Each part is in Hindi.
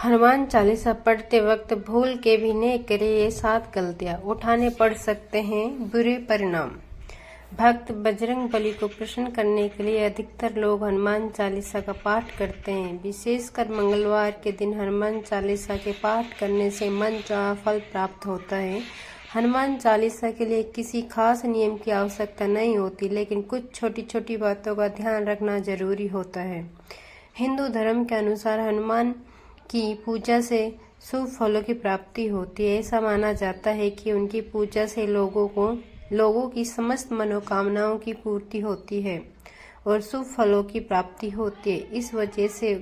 हनुमान चालीसा पढ़ते वक्त भूल के भी न करे ये 7 गलतियां, उठाने पड़ सकते हैं बुरे परिणाम। भक्त बजरंग बली को प्रसन्न करने के लिए अधिकतर लोग हनुमान चालीसा का पाठ करते हैं। विशेषकर मंगलवार के दिन हनुमान चालीसा के पाठ करने से मन चाहा फल प्राप्त होता है। हनुमान चालीसा के लिए किसी खास नियम की आवश्यकता नहीं होती, लेकिन कुछ छोटी छोटी बातों का ध्यान रखना जरूरी होता है। हिंदू धर्म के अनुसार हनुमान की पूजा से शुभ फलों की प्राप्ति होती है। ऐसा माना जाता है कि उनकी पूजा से लोगों की समस्त मनोकामनाओं की पूर्ति होती है और शुभ फलों की प्राप्ति होती है। इस वजह से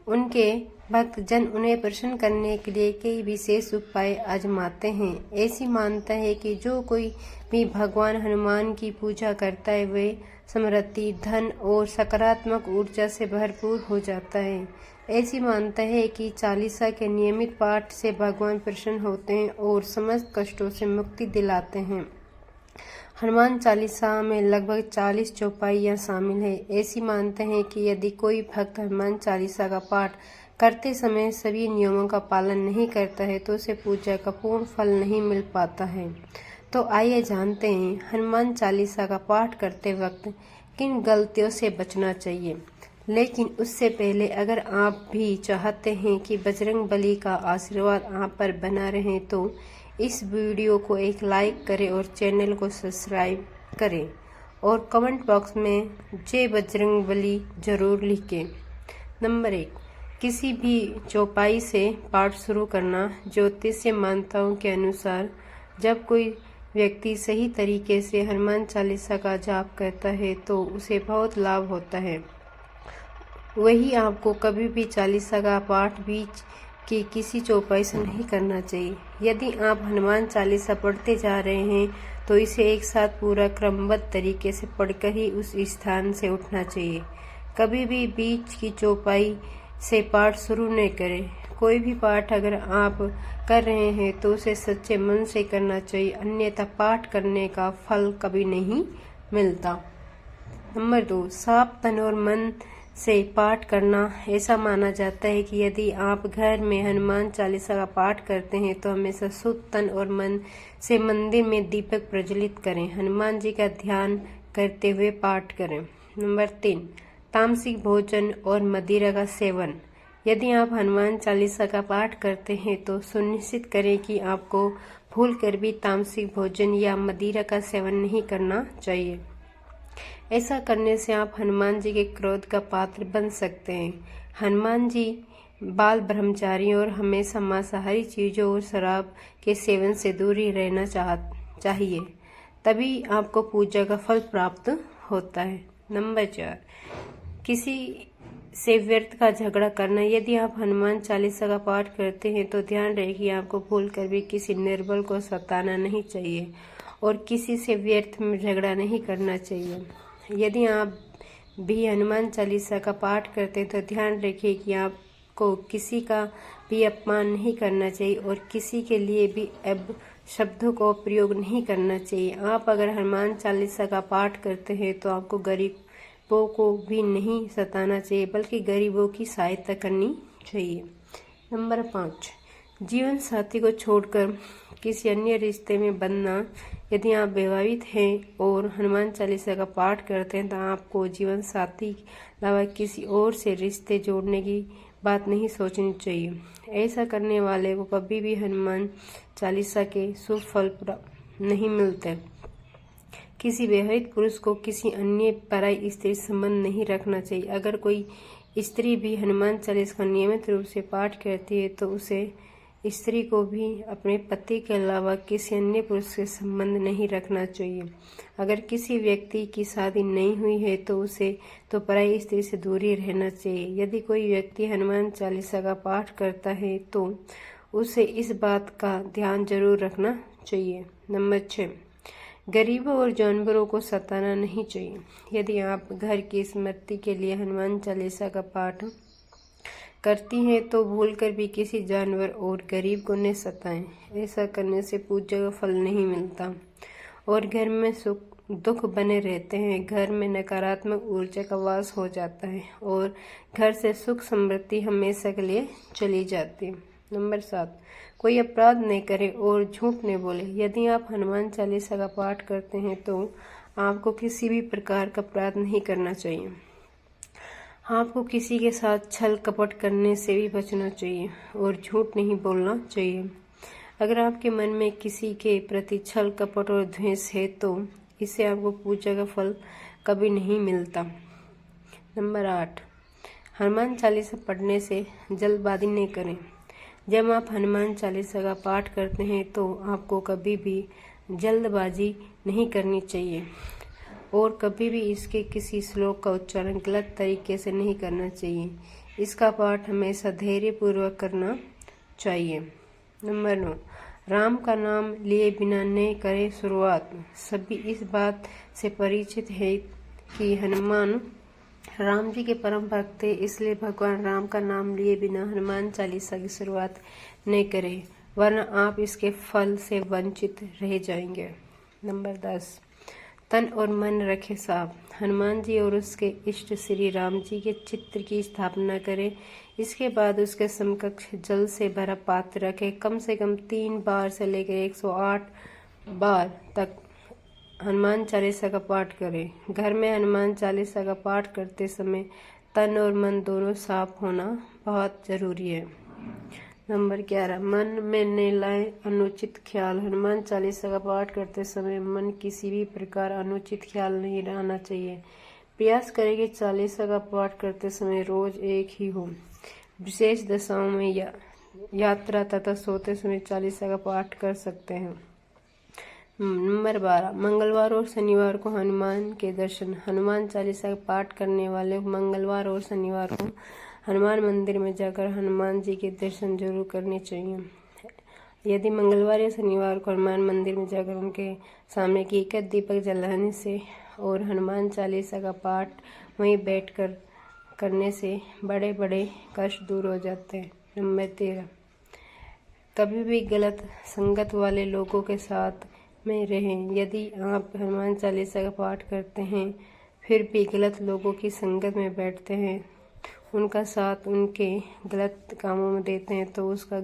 उनके भक्तजन उन्हें प्रसन्न करने के लिए कई विशेष उपाय आजमाते हैं। ऐसी मान्यता है कि जो कोई भी भगवान हनुमान की पूजा करता है वह समृद्धि, धन और सकारात्मक ऊर्जा से भरपूर हो जाता है। ऐसी मान्यता है कि चालीसा के नियमित पाठ से भगवान प्रसन्न होते हैं और समस्त कष्टों से मुक्ति दिलाते हैं। हनुमान चालीसा में लगभग 40 चौपाइयाँ शामिल है। ऐसी मान्यता है कि यदि कोई भक्त हनुमान चालीसा का पाठ करते समय सभी नियमों का पालन नहीं करता है तो उसे पूजा का पूर्ण फल नहीं मिल पाता है। तो आइए जानते हैं हनुमान चालीसा का पाठ करते वक्त किन गलतियों से बचना चाहिए। लेकिन उससे पहले अगर आप भी चाहते हैं कि बजरंग बली का आशीर्वाद आप पर बना रहे तो इस वीडियो को एक लाइक करें और चैनल को सब्सक्राइब करें और कमेंट बॉक्स में जय बजरंग बली जरूर लिखें। नंबर 1, किसी भी चौपाई से पाठ शुरू करना। ज्योतिषीय मान्यताओं के अनुसार जब कोई व्यक्ति सही तरीके से हनुमान चालीसा का जाप करता है तो उसे बहुत लाभ होता है। वही आपको कभी भी चालीसा का पाठ बीच की किसी चौपाई से नहीं करना चाहिए। यदि आप हनुमान चालीसा पढ़ते जा रहे हैं तो इसे एक साथ पूरा क्रमबद्ध तरीके से पढ़कर ही उस स्थान से उठना चाहिए। कभी भी बीच की चौपाई से पाठ शुरू न करें। कोई भी पाठ अगर आप कर रहे हैं तो उसे सच्चे मन से करना चाहिए, अन्यथा पाठ करने का फल कभी नहीं मिलता। नंबर 2, साफ तन और मन से पाठ करना। ऐसा माना जाता है कि यदि आप घर में हनुमान चालीसा का पाठ करते हैं तो हमेशा शुद्ध तन और मन से मंदिर में दीपक प्रज्वलित करें। हनुमान जी का ध्यान करते हुए पाठ करें। नंबर 3, तामसिक भोजन और मदिरा का सेवन। यदि आप हनुमान चालीसा का पाठ करते हैं तो सुनिश्चित करें कि आपको भूलकर भी तामसिक भोजन या मदिरा का सेवन नहीं करना चाहिए। ऐसा करने से आप हनुमान जी के क्रोध का पात्र बन सकते हैं। हनुमान जी बाल ब्रह्मचारी और हमेशा मांसाहारी चीज़ों और शराब के सेवन से दूर ही रहना चाहिए, तभी आपको पूजा का फल प्राप्त होता है। नंबर 4, किसी से व्यर्थ का झगड़ा करना। यदि आप हनुमान चालीसा का पाठ करते हैं तो ध्यान रहे कि आपको भूलकर भी किसी निर्बल को सताना नहीं चाहिए और किसी से व्यर्थ में झगड़ा नहीं करना चाहिए। यदि आप भी हनुमान चालीसा का पाठ करते हैं तो ध्यान रखिए कि आपको किसी का भी अपमान नहीं करना चाहिए और किसी के लिए भी शब्दों का प्रयोग नहीं करना चाहिए। आप अगर हनुमान चालीसा का पाठ करते हैं तो आपको गरीबों को भी नहीं सताना चाहिए, बल्कि गरीबों की सहायता करनी चाहिए। नंबर 5, जीवन साथी को छोड़कर किसी अन्य रिश्ते में बंधना। यदि आप विवाहित हैं और हनुमान चालीसा का पाठ करते हैं तो आपको जीवन साथी के अलावा किसी और से रिश्ते जोड़ने की बात नहीं सोचनी चाहिए। ऐसा करने वाले को कभी भी हनुमान चालीसा के शुभ फल नहीं मिलते। किसी विवाहित पुरुष को किसी अन्य पराई स्त्री से संबंध नहीं रखना चाहिए। अगर कोई स्त्री भी हनुमान चालीसा का नियमित रूप से पाठ करती है तो उसे स्त्री को भी अपने पति के अलावा किसी अन्य पुरुष से संबंध नहीं रखना चाहिए। अगर किसी व्यक्ति की शादी नहीं हुई है तो उसे तो पराई स्त्री से दूर ही रहना चाहिए। यदि कोई व्यक्ति हनुमान चालीसा का पाठ करता है तो उसे इस बात का ध्यान जरूर रखना चाहिए। नंबर 6, गरीबों और जानवरों को सताना नहीं चाहिए। यदि आप घर की स्मृति के लिए हनुमान चालीसा का पाठ करती हैं तो भूलकर भी किसी जानवर और गरीब को न सताएं। ऐसा करने से पूजा का फल नहीं मिलता और घर में सुख दुख बने रहते हैं, घर में नकारात्मक ऊर्जा का वास हो जाता है और घर से सुख समृद्धि हमेशा के लिए चली जाती है। नंबर 7, कोई अपराध नहीं करे और झूठ नहीं बोले। यदि आप हनुमान चालीसा का पाठ करते हैं तो आपको किसी भी प्रकार का अपराध नहीं करना चाहिए। आपको किसी के साथ छल कपट करने से भी बचना चाहिए और झूठ नहीं बोलना चाहिए। अगर आपके मन में किसी के प्रति छल कपट और द्वेष है तो इससे आपको पूजा का फल कभी नहीं मिलता। नंबर 8, हनुमान चालीसा पढ़ने से जल्दबाजी नहीं करें। जब आप हनुमान चालीसा का पाठ करते हैं तो आपको कभी भी जल्दबाजी नहीं करनी चाहिए और कभी भी इसके किसी श्लोक का उच्चारण गलत तरीके से नहीं करना चाहिए। इसका पाठ हमेशा धैर्यपूर्वक करना चाहिए। नंबर 9, राम का नाम लिए बिना न करें शुरुआत। सभी इस बात से परिचित है कि हनुमान राम जी के परम भक्त थे, इसलिए भगवान राम का नाम लिए बिना हनुमान चालीसा की शुरुआत न करें, वरना आप इसके फल से वंचित रह जाएंगे। नंबर 10, तन और मन रखे साफ। हनुमान जी और उसके इष्ट श्री राम जी के चित्र की स्थापना करें। इसके बाद उसके समकक्ष जल से भरा पात्र रखें। कम से कम 3 बार से लेकर 108 बार तक हनुमान चालीसा का पाठ करें। घर में हनुमान चालीसा का पाठ करते समय तन और मन दोनों साफ होना बहुत जरूरी है। नंबर 11, मन में न लाए अनुचित ख्याल। हनुमान चालीसा का पाठ करते समय मन किसी भी प्रकार अनुचित ख्याल नहीं रहना चाहिए। प्रयास करें कि चालीसा का पाठ करते समय रोज एक ही हो। विशेष दशाओं में यात्रा तथा सोते समय चालीसा का पाठ कर सकते हैं। नंबर 12, मंगलवार और शनिवार को हनुमान के दर्शन। हनुमान चालीसा का पाठ करने वाले मंगलवार और शनिवार को हनुमान मंदिर में जाकर हनुमान जी के दर्शन जरूर करने चाहिए। यदि मंगलवार या शनिवार को हनुमान मंदिर में जाकर उनके सामने की एक दीपक जलाने से और हनुमान चालीसा का पाठ वहीं बैठकर करने से बड़े बड़े कष्ट दूर हो जाते हैं। नंबर 13, कभी भी गलत संगत वाले लोगों के साथ में रहें। यदि आप हनुमान चालीसा का पाठ करते हैं फिर भी गलत लोगों की संगत में बैठते हैं, उनका साथ उनके गलत कामों में देते हैं तो उसका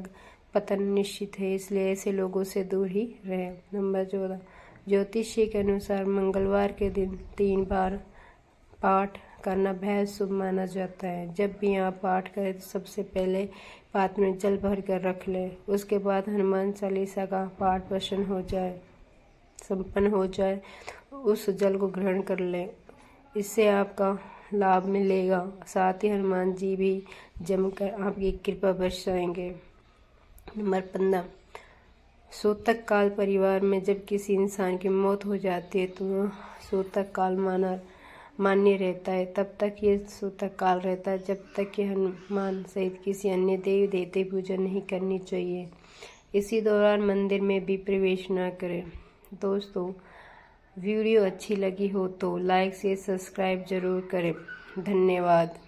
पतन निश्चित है, इसलिए ऐसे लोगों से दूर ही रहें। नंबर 14, ज्योतिषी के अनुसार मंगलवार के दिन 3 बार पाठ करना बेहद शुभ माना जाता है। जब भी आप पाठ करें तो सबसे पहले पात्र में जल भर कर रख लें। उसके बाद हनुमान चालीसा का पाठ संपन्न हो जाए उस जल को ग्रहण कर लें। इससे आपका लाभ मिलेगा, साथ ही हनुमान जी भी जमकर आपकी कृपा बरसाएंगे। नंबर 15, सूतक काल। परिवार में जब किसी इंसान की मौत हो जाती है तो सूतक काल मान्य रहता है। तब तक ये सूतक काल रहता है जब तक कि हनुमान सहित किसी अन्य देवी देवता पूजा नहीं करनी चाहिए। इसी दौरान मंदिर में भी प्रवेश न करें। दोस्तों, वीडियो अच्छी लगी हो तो लाइक से सब्सक्राइब जरूर करें। धन्यवाद।